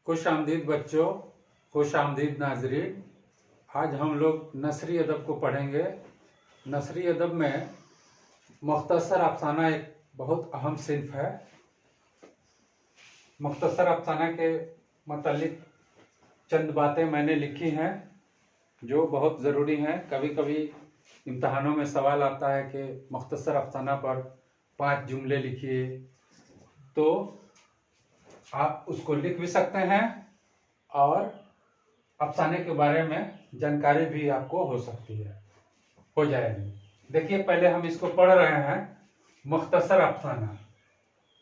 खुश आमदीद बच्चों, खुश आमदीद नाजरीन। आज हम लोग नसरी अदब को पढ़ेंगे। नसरी अदब में मुख्तसर अफसाना एक बहुत अहम सिन्फ है। मुख्तसर अफसाना के मतलब चंद बातें मैंने लिखी हैं जो बहुत ज़रूरी हैं। कभी कभी इम्तहानों में सवाल आता है कि मुख्तसर अफसाना पर 5 जुमले लिखिए, तो आप उसको लिख भी सकते हैं और अफसाने के बारे में जानकारी भी आपको हो जाएगी। देखिए, पहले हम इसको पढ़ रहे हैं। मुख्तसर अफसाना।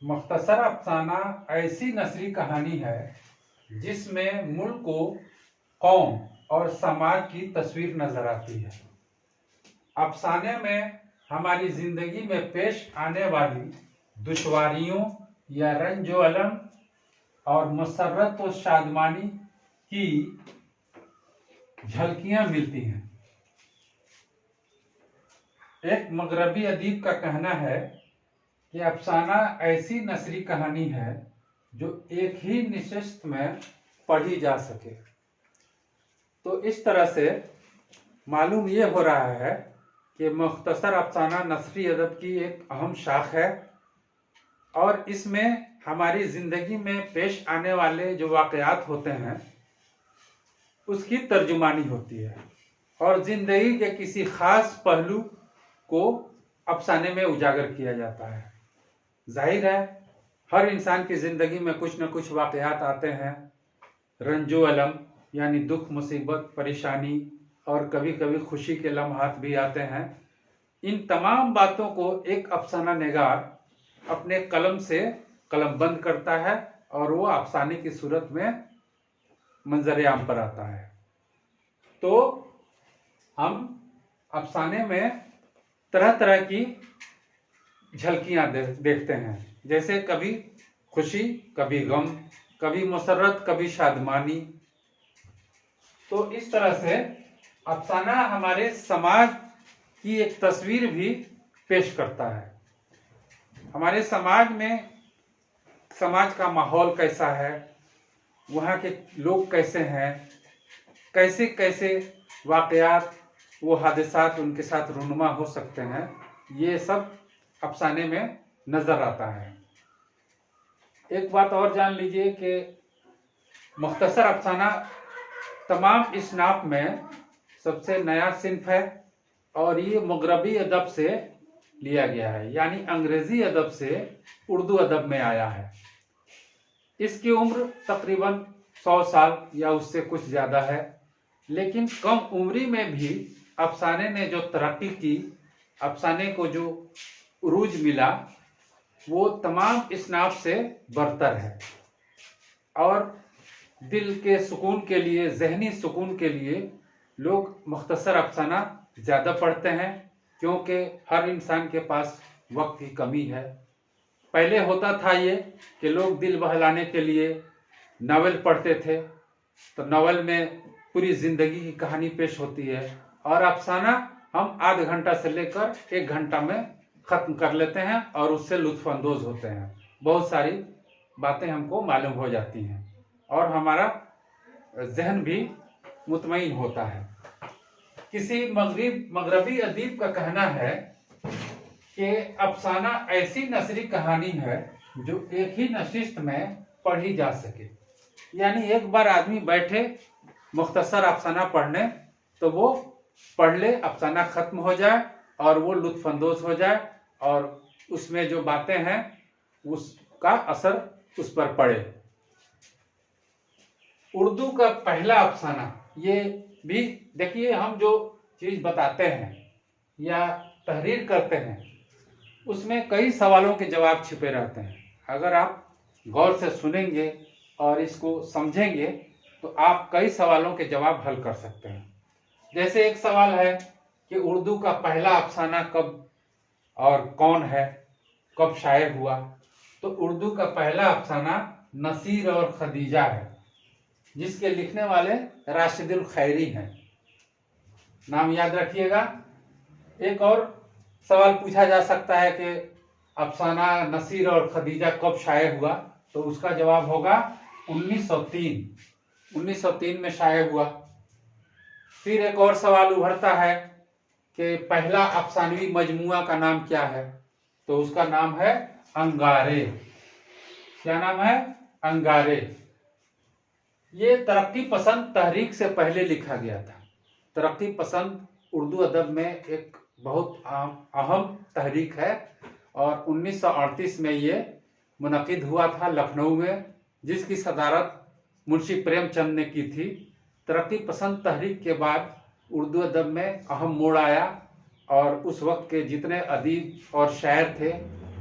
मुख्तसर अफसाना ऐसी नसरी कहानी है जिसमें मुल्क को, कौम और समाज की तस्वीर नजर आती है। अफसाने में हमारी जिंदगी में पेश आने वाली दुश्वारियों या रंजो अलम और मसरत और शादमानी की झलकियां मिलती हैं। एक मगरबी अदीब का कहना है कि अफसाना ऐसी नसरी कहानी है जो एक ही निशिस्त में पढ़ी जा सके। तो इस तरह से मालूम ये हो रहा है कि मुख्तसर अफसाना नसरी अदब की एक अहम शाख है और इसमें हमारी ज़िंदगी में पेश आने वाले जो वाक़यात होते हैं उसकी तर्जुमानी होती है और ज़िंदगी के किसी ख़ास पहलू को अफसाने में उजागर किया जाता है। जाहिर है, हर इंसान की ज़िंदगी में कुछ न कुछ वाक़यात आते हैं। रंजो अलम यानी दुख, मुसीबत, परेशानी और कभी कभी खुशी के लम्हात भी आते हैं। इन तमाम बातों को एक अफसाना निगार अपने कलम से कलमबंद करता है और वो अफसाने की सूरत में मंजर आम पर आता है। तो हम अफसाने में तरह तरह की झलकियां देखते हैं, जैसे कभी खुशी, कभी गम, कभी मुसर्रत, कभी शादमानी। तो इस तरह से अफसाना हमारे समाज की एक तस्वीर भी पेश करता है। हमारे समाज में समाज का माहौल कैसा है, वहाँ के लोग कैसे हैं, कैसे कैसे वाक़यात, वो हादसात उनके साथ रूनुमा हो सकते हैं, ये सब अफसाने में नज़र आता है। एक बात और जान लीजिए कि मुख्तसर अफसाना तमाम इसनाफ में सबसे नया सिन्फ है और ये मगरबी अदब से लिया गया है, यानी अंग्रेज़ी अदब से उर्दू अदब में आया है। इसकी उम्र तकरीबन 100 साल या उससे कुछ ज़्यादा है, लेकिन कम उम्री में भी अफसाने ने जो तरक्की की, अफसाने को जो उरूज मिला, वो तमाम इसनाफ से बरतर है। और दिल के सुकून के लिए, जहनी सुकून के लिए लोग मुख्तसर अफसाना ज़्यादा पढ़ते हैं, क्योंकि हर इंसान के पास वक्त की कमी है। पहले होता था ये कि लोग दिल बहलाने के लिए नावल पढ़ते थे, तो नावल में पूरी ज़िंदगी की कहानी पेश होती है, और अफसाना हम आध घंटा से लेकर 1 घंटा में ख़त्म कर लेते हैं और उससे लुत्फ़अंदोज़ होते हैं। बहुत सारी बातें हमको मालूम हो जाती हैं और हमारा जहन भी मुतमईन होता है। किसी मगरबी अदीब का कहना है कि अफसाना ऐसी नसरी कहानी है जो एक ही नशिस्त में पढ़ी जा सके। यानी एक बार आदमी बैठे मुख्तसर अफसाना पढ़ने तो वो पढ़ ले, अफसाना ख़त्म हो जाए और वो लुत्फ़अंदोज़ हो जाए और उसमें जो बातें हैं उसका असर उस पर पड़े। उर्दू का पहला अफसाना, ये भी देखिए, हम जो चीज़ बताते हैं या तहरीर करते हैं उसमें कई सवालों के जवाब छिपे रहते हैं। अगर आप गौर से सुनेंगे और इसको समझेंगे तो आप कई सवालों के जवाब हल कर सकते हैं। जैसे एक सवाल है कि उर्दू का पहला अफसाना कब और कौन है, कब शाये हुआ? तो उर्दू का पहला अफसाना नसीर और खदीजा है, जिसके लिखने वाले राशिदुल खैरी हैं। नाम याद रखिएगा। एक और सवाल पूछा जा सकता है कि अफसाना नसीर और खदीजा कब शाये हुआ? तो उसका जवाब होगा 1903 में शाये हुआ। फिर एक और सवाल उभरता है कि पहला अफसानवी मजमुआ का नाम क्या है, तो उसका नाम है अंगारे। क्या नाम है? अंगारे। ये तरक्की पसंद तहरीक से पहले लिखा गया था। तरक्की पसंद उर्दू अदब में एक बहुत अहम तहरीक है और 1938 में ये मुनक़िद हुआ था लखनऊ में, जिसकी सदारत मुंशी प्रेमचंद ने की थी। तरक्की पसंद तहरीक के बाद उर्दू अदब में अहम मोड़ आया और उस वक्त के जितने अदीब और शायर थे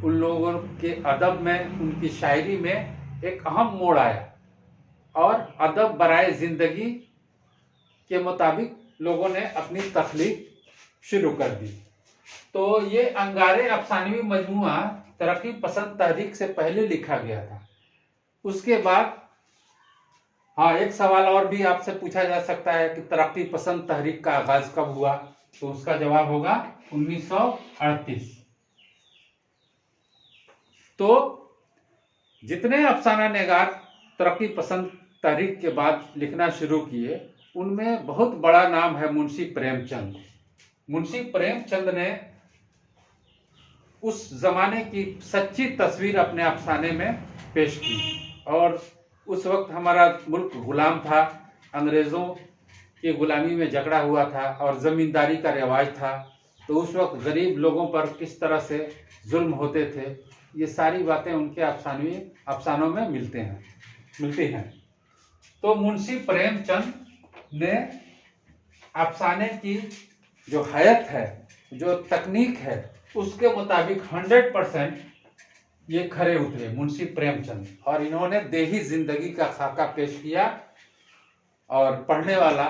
उन लोगों के अदब में, उनकी शायरी में एक अहम मोड़ आया और अदब बराए ज़िंदगी के मुताबिक लोगों ने अपनी तख्लीक शुरू कर दी। तो ये अंगारे अफसानवी मजमुआ तरक्की पसंद तहरीक से पहले लिखा गया था। उसके बाद एक सवाल और भी आपसे पूछा जा सकता है कि तरक्की पसंद तहरीक का आगाज कब हुआ, तो उसका जवाब होगा 1938। तो जितने अफसाना निगार तरक्की पसंद तहरीक के बाद लिखना शुरू किए उनमें बहुत बड़ा नाम है मुंशी प्रेमचंद। मुंशी प्रेमचंद ने उस जमाने की सच्ची तस्वीर अपने अफसाने में पेश की। और उस वक्त हमारा मुल्क गुलाम था, अंग्रेज़ों की गुलामी में जकड़ा हुआ था और ज़मींदारी का रिवाज था। तो उस वक्त गरीब लोगों पर किस तरह से जुल्म होते थे, ये सारी बातें उनके अफसानों में मिलती हैं। तो मुंशी प्रेमचंद ने अफसाने की जो हैत है, जो तकनीक है, उसके मुताबिक 100% ये खरे उतरे मुंशी प्रेमचंद। और इन्होंने देही जिंदगी का खाका पेश किया और पढ़ने वाला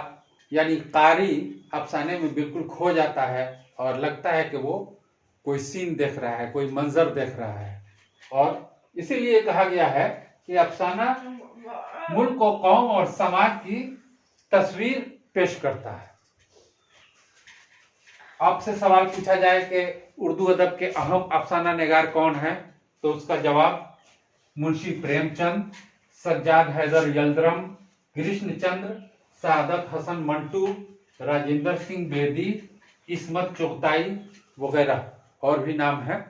यानी कारी अफसाने में बिल्कुल खो जाता है और लगता है कि वो कोई सीन देख रहा है, कोई मंजर देख रहा है। और इसीलिए कहा गया है कि अफसाना मुल्क और कौम और समाज की तस्वीर पेश करता है। आपसे सवाल पूछा जाए कि उर्दू अदब के अहम अफसाना निगार कौन है, तो उसका जवाब मुंशी प्रेमचंद, सज्जाद हैदर यल्दरम, कृष्णचंद्र, सादत हसन मंटू, राजेंद्र सिंह बेदी, इस्मत चुगताई वगैरह और भी नाम है।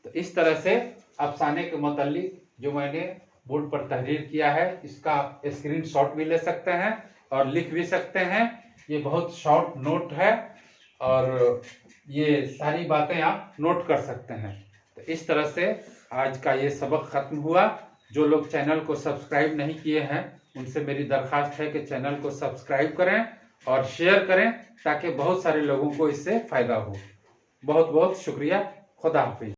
तो इस तरह से अफसाने के मुतालिक जो मैंने बोर्ड पर तहरीर किया है, इसका स्क्रीनशॉट भी ले सकते हैं और लिख भी सकते हैं। ये बहुत शॉर्ट नोट है और ये सारी बातें आप नोट कर सकते हैं। तो इस तरह से आज का ये सबक ख़त्म हुआ। जो लोग चैनल को सब्सक्राइब नहीं किए हैं उनसे मेरी दरख्वास्त है कि चैनल को सब्सक्राइब करें और शेयर करें ताकि बहुत सारे लोगों को इससे फ़ायदा हो। बहुत बहुत शुक्रिया। खुदा हाफिज।